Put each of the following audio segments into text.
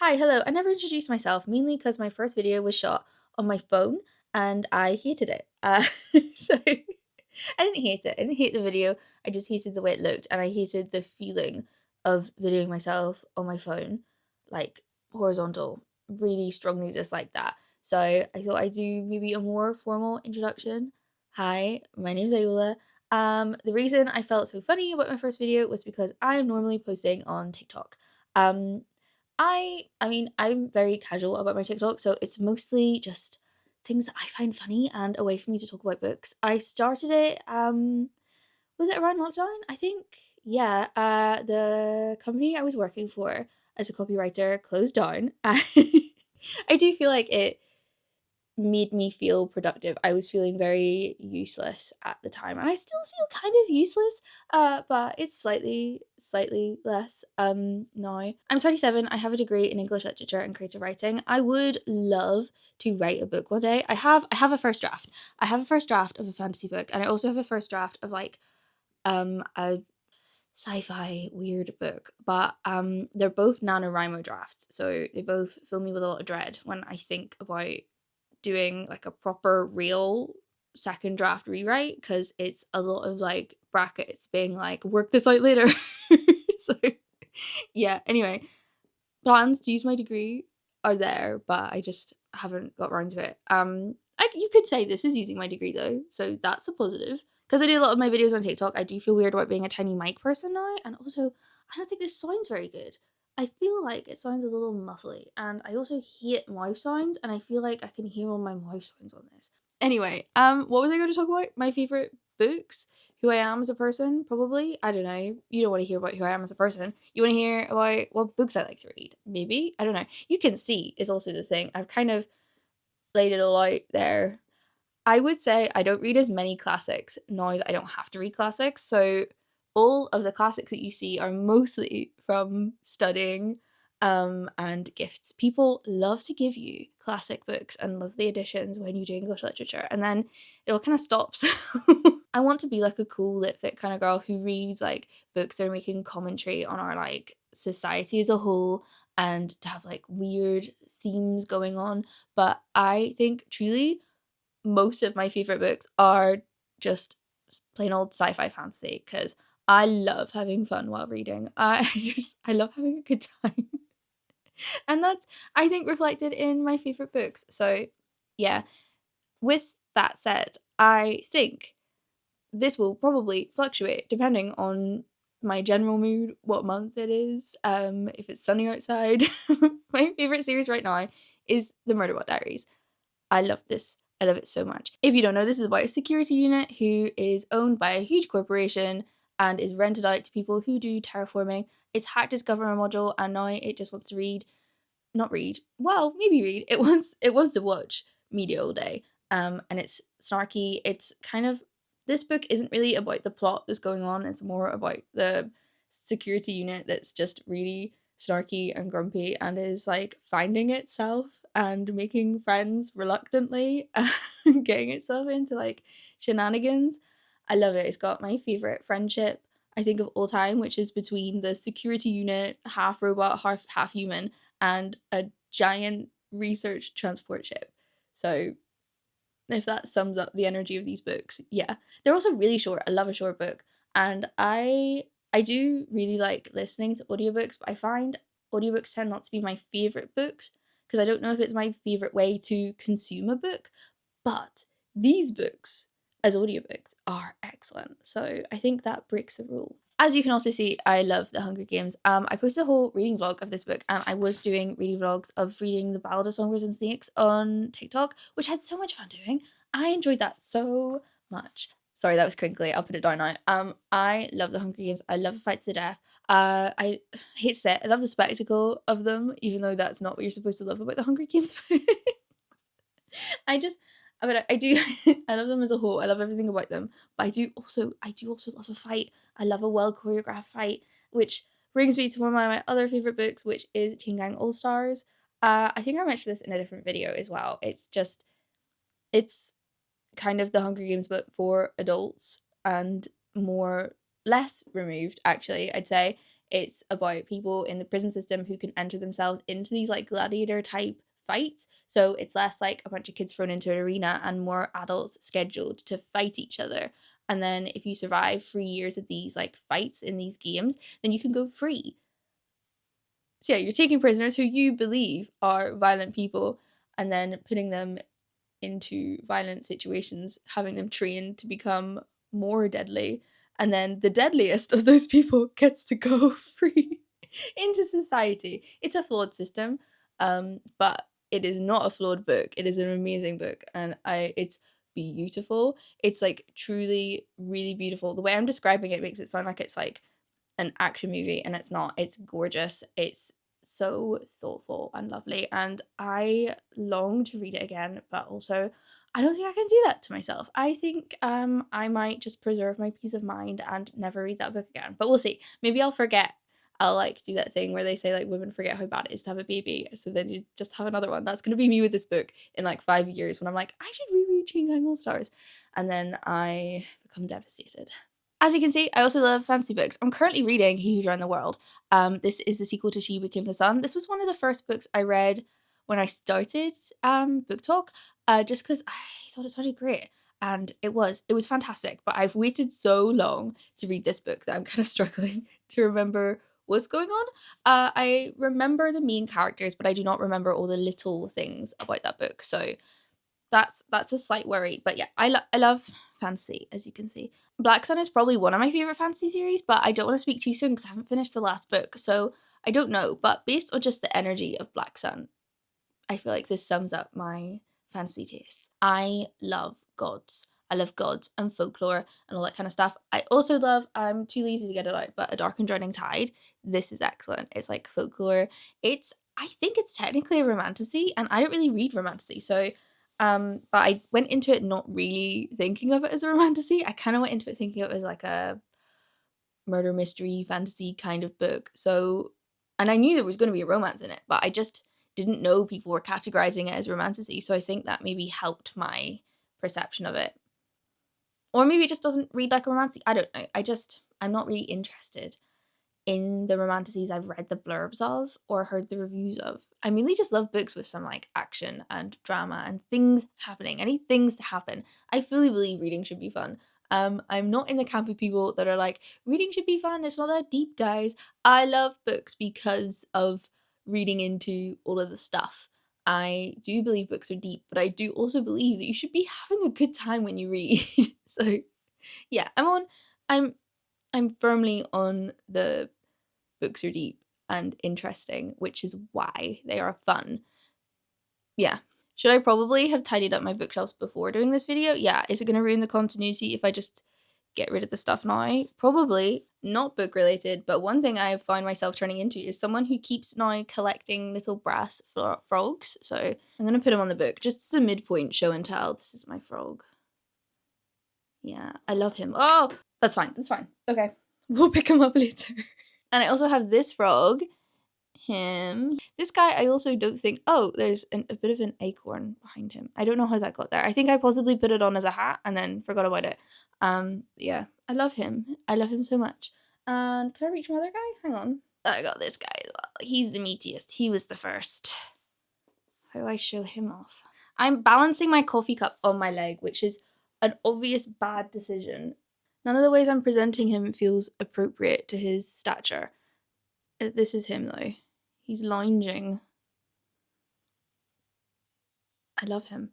Hi, hello. I never introduced myself, mainly because my first video was shot on my phone and I hated it. So I didn't hate it. I didn't hate the video. I just hated the way it looked and I hated the feeling of videoing myself on my phone, like horizontal. Really strongly dislike that. So I thought I'd do maybe a more formal introduction. Hi, my name's Ayula. The reason I felt so funny about my first video was because I am normally posting on TikTok. Um, I mean, I'm very casual about my TikTok, so it's mostly just things that I find funny and a way for me to talk about books. I started it, was it around lockdown? I think, yeah. The company I was working for as a copywriter closed down. I do feel like it made me feel productive. I was feeling very useless at the time, and I still feel kind of useless, but it's slightly less now. I'm 27. I have a degree in English literature and creative writing. I would love to write a book one day. I have a first draft. I have a first draft of a fantasy book, and I also have a first draft of like a sci-fi weird book, but they're both NaNoWriMo drafts, so they both fill me with a lot of dread when I think about doing like a proper real second draft rewrite, because it's a lot of like brackets being like work this out later. So yeah, anyway, plans to use my degree are there, but I just haven't got around to it. You could say this is using my degree though, so that's a positive. Because I do a lot of my videos on TikTok, I do feel weird about being a tiny mic person now, and also I don't think this sounds very good. I feel like it sounds a little muffly, and I also hate mouth sounds, and I feel like I can hear all my mouth sounds on this. Anyway, what was I going to talk about? My favorite books, who I am as a person, probably. I don't know. You don't want to hear about who I am as a person. You want to hear about what books I like to read. Maybe. I don't know. You can see is also the thing. I've kind of laid it all out there. I would say I don't read as many classics now that I don't have to read classics. So all of the classics that you see are mostly from studying and gifts. People love to give you classic books and lovely editions when you do English literature, and then it all kind of stops. I want to be like a cool lit-fit kind of girl who reads like books that are making commentary on our like society as a whole, and to have like weird themes going on. But I think truly most of my favorite books are just plain old sci-fi fantasy, because I love having fun while reading. I love having a good time. And that's, I think, reflected in my favorite books. So yeah, with that said, I think this will probably fluctuate depending on my general mood, what month it is, if it's sunny outside. My favorite series right now is the Murderbot Diaries. I love this. I love it so much. If you don't know, this is about a security unit who is owned by a huge corporation and is rented out to people who do terraforming. It's hacked its government module, and now it just wants to not read. Well, maybe read. It wants to watch media all day. And it's snarky. It's kind of, this book isn't really about the plot that's going on. It's more about the security unit that's just really snarky and grumpy and is like finding itself and making friends reluctantly and getting itself into like shenanigans. I love it. It's got my favorite friendship, I think, of all time, which is between the security unit, half robot, half human, and a giant research transport ship. So if that sums up the energy of these books, yeah. They're also really short. I love a short book. And I do really like listening to audiobooks, but I find audiobooks tend not to be my favorite books, because I don't know if it's my favorite way to consume a book, but these books as audiobooks are excellent. So I think that breaks the rule. As you can also see, I love The Hunger Games. I posted a whole reading vlog of this book, and I was doing reading vlogs of reading The Ballad of Songbirds and Snakes on TikTok, which I had so much fun doing. I enjoyed that so much. Sorry, that was crinkly. I'll put it down now. I love The Hunger Games. I love a fight to the death. I hate to say it, I love the spectacle of them, even though that's not what you're supposed to love about The Hunger Games books. I do I love them as a whole. I love everything about them. But I do also love a fight. I love a well choreographed fight, which brings me to one of my other favorite books, which is Teen Gang All Stars. I think I mentioned this in a different video as well. It's kind of The Hunger Games but for adults, and less removed, actually, I'd say. It's about people in the prison system who can enter themselves into these like gladiator type fights. So it's less like a bunch of kids thrown into an arena and more adults scheduled to fight each other. And then if you survive 3 years of these like fights in these games, then you can go free. So yeah, you're taking prisoners who you believe are violent people and then putting them into violent situations, having them trained to become more deadly. And then the deadliest of those people gets to go free into society. It's a flawed system, but it is not a flawed book. It is an amazing book, and it's beautiful. It's like truly, really beautiful. The way I'm describing it makes it sound like it's like an action movie, and it's not. It's gorgeous. It's so thoughtful and lovely, and I long to read it again, but also I don't think I can do that to myself. I think I might just preserve my peace of mind and never read that book again, but we'll see. Maybe I'll forget. I'll like do that thing where they say like women forget how bad it is to have a baby, so then you just have another one. That's going to be me with this book in like 5 years when I'm like, I should reread Ching Gang All Stars, and then I become devastated. As you can see, I also love fantasy books. I'm currently reading He Who Drowned the World. This is the sequel to She Who Became the Sun. This was one of the first books I read when I started Book Talk, just because I thought it sounded great. And it was fantastic. But I've waited so long to read this book that I'm kind of struggling to remember what's going on. I remember the main characters, but I do not remember all the little things about that book. So that's a slight worry. But yeah, I love fantasy, as you can see. Black Sun is probably one of my favourite fantasy series, but I don't want to speak too soon because I haven't finished the last book, so I don't know. But based on just the energy of Black Sun, I feel like this sums up my fantasy tastes. I love gods. I love gods and folklore and all that kind of stuff. I also love, I'm too lazy to get it out, but A Dark and Drowning Tide. This is excellent. It's like folklore. I think it's technically a romantasy, and I don't really read romantasy, so but I went into it not really thinking of it as a romantasy. I kind of went into it thinking of it as like a murder mystery fantasy kind of book. So, and I knew there was going to be a romance in it, but I just didn't know people were categorizing it as romantasy. So I think that maybe helped my perception of it. Or maybe it just doesn't read like a romantasy. I don't know. I'm not really interested in the romantasies I've read the blurbs of or heard the reviews of. I mainly just love books with some like action and drama and things happening. I need things to happen. I fully believe reading should be fun. I'm not in the camp of people that are like, reading should be fun, it's not that deep, guys. I love books because of reading into all of the stuff. I do believe books are deep, but I do also believe that you should be having a good time when you read. So yeah, I'm firmly on the books are deep and interesting, which is why they are fun. Yeah. Should I probably have tidied up my bookshelves before doing this video? Yeah. Is it going to ruin the continuity if I just get rid of the stuff now? Probably. Not book related, but one thing I have found myself turning into is someone who keeps now collecting little brass frogs. So I'm going to put him on the book, just as a midpoint show and tell. This is my frog. Yeah, I love him. Oh, that's fine. Okay. We'll pick him up later. And I also have this frog, him. This guy, I also don't think, oh, there's a bit of an acorn behind him. I don't know how that got there. I think I possibly put it on as a hat and then forgot about it. Yeah, I love him. I love him so much. And can I reach my other guy? Hang on. I got this guy as well. He's the meatiest. He was the first. How do I show him off? I'm balancing my coffee cup on my leg, which is an obvious bad decision. None of the ways I'm presenting him feels appropriate to his stature. This is him, though. He's lounging. I love him.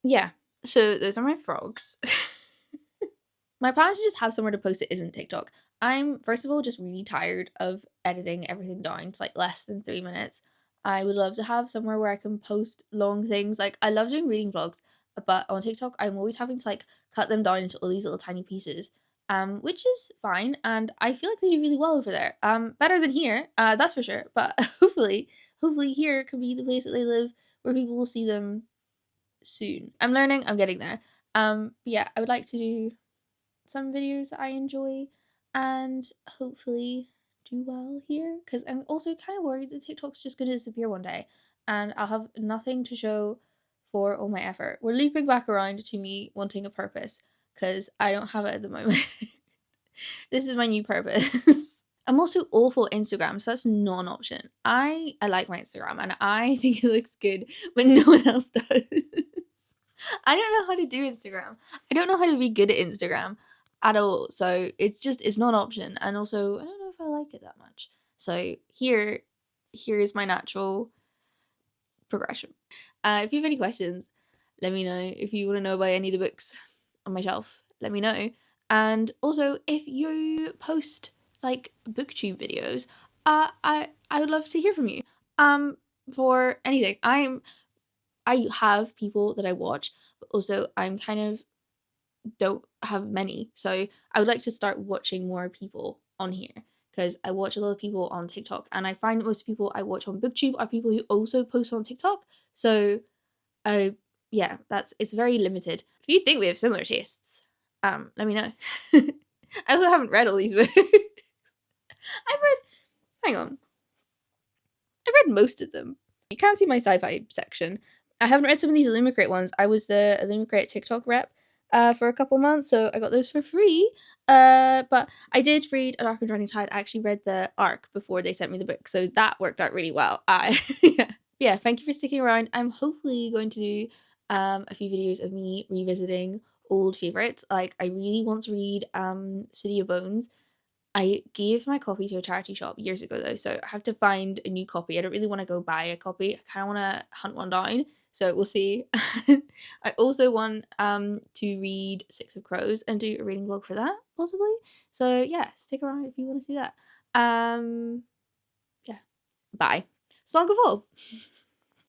Yeah. So those are my frogs. My plan is to just have somewhere to post it isn't TikTok. I'm, first of all, just really tired of editing everything down to like less than 3 minutes. I would love to have somewhere where I can post long things. Like, I love doing reading vlogs, but on TikTok, I'm always having to like cut them down into all these little tiny pieces, which is fine. And I feel like they do really well over there. Better than here, that's for sure. But hopefully here can be the place that they live where people will see them soon. I'm learning, I'm getting there. But yeah, I would like to do some videos that I enjoy and hopefully do well here, because I'm also kind of worried that TikTok's just going to disappear one day and I'll have nothing to show for all my effort. We're looping back around to me wanting a purpose because I don't have it at the moment. This is my new purpose. I'm also awful at Instagram, so that's not an option. I like my Instagram and I think it looks good, but no one else does. I don't know how to do Instagram. I don't know how to be good at Instagram at all. So it's not an option. And also, I don't know if I like it that much. So here is my natural progression. If you have any questions, let me know. If you want to know about any of the books on my shelf, let me know. And also, if you post like booktube videos, I would love to hear from you. For anything. I have people that I watch, but also I'm kind of don't have many. So I would like to start watching more people on here, because I watch a lot of people on TikTok, and I find most people I watch on BookTube are people who also post on TikTok. So yeah, it's very limited. If you think we have similar tastes, let me know. I also haven't read all these books. Hang on. I've read most of them. You can't see my sci-fi section. I haven't read some of these Illumicrate ones. I was the Illumicrate TikTok rep for a couple months, so I got those for free. But I did read A Dark and Drowning Tide. I actually read the ARC before they sent me the book, so that worked out really well. Yeah, thank you for sticking around. I'm hopefully going to do a few videos of me revisiting old favourites. Like, I really want to read City of Bones. I gave my copy to a charity shop years ago though, so I have to find a new copy. I don't really want to go buy a copy. I kind of want to hunt one down, so we'll see. I also want to read Six of Crows and do a reading vlog for that, possibly. So yeah, stick around if you want to see that. Yeah, bye. Slán go bhfuil.